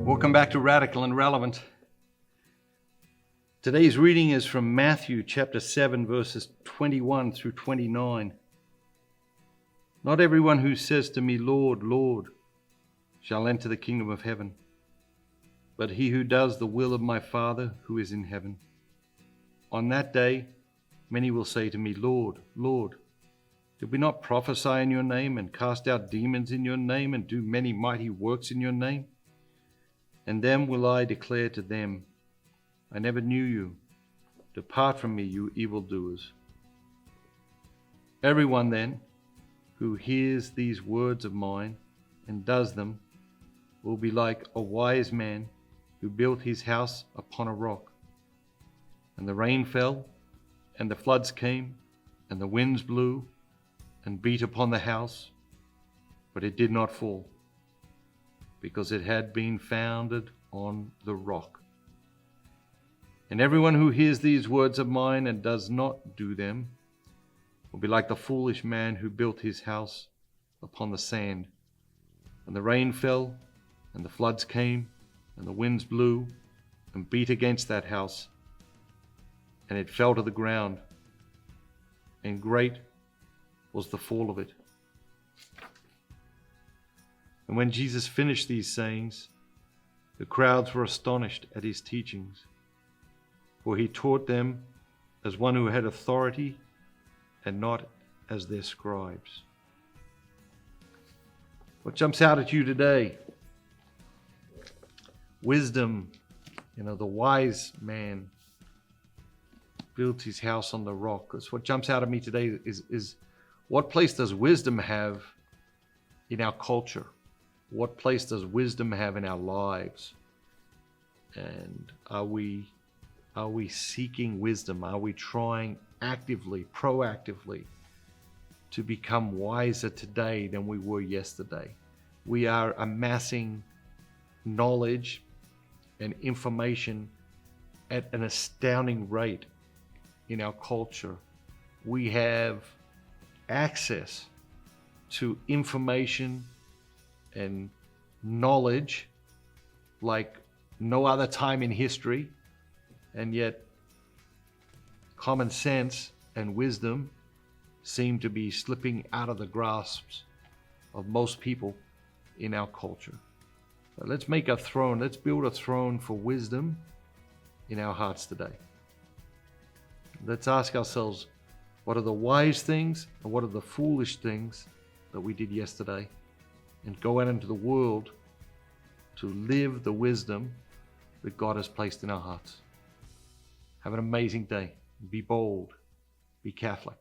Welcome back to Radical and Relevant. Today's reading is from Matthew chapter 7, verses 21 through 29. Not everyone who says to me, Lord, Lord, shall enter the kingdom of heaven, but he who does the will of my Father who is in heaven. On that day, many will say to me, Lord, Lord, did we not prophesy in your name and cast out demons in your name and do many mighty works in your name? And then will I declare to them, I never knew you. Depart from me, you evildoers. Everyone then who hears these words of mine and does them will be like a wise man who built his house upon a rock. And the rain fell, and the floods came, and the winds blew and beat upon the house, but it did not fall, because it had been founded on the rock. And everyone who hears these words of mine and does not do them will be like the foolish man who built his house upon the sand. And the rain fell, and the floods came, and the winds blew and beat against that house, and it fell to the ground, and great was the fall of it. And when Jesus finished these sayings, the crowds were astonished at his teachings, for he taught them as one who had authority and not as their scribes. What jumps out at you today? Wisdom. The wise man built his house on the rock. That's what jumps out at me today is what place does wisdom have in our culture? What place does wisdom have in our lives? And are we seeking wisdom? Are we trying actively, proactively to become wiser today than we were yesterday? We are amassing knowledge and information at an astounding rate in our culture. We have access to information and knowledge like no other time in history, and yet common sense and wisdom seem to be slipping out of the grasps of most people in our culture. But let's make a throne, let's build a throne for wisdom in our hearts today. Let's ask ourselves, what are the wise things and what are the foolish things that we did yesterday? And go out into the world to live the wisdom that God has placed in our hearts. Have an amazing day. Be bold. Be Catholic.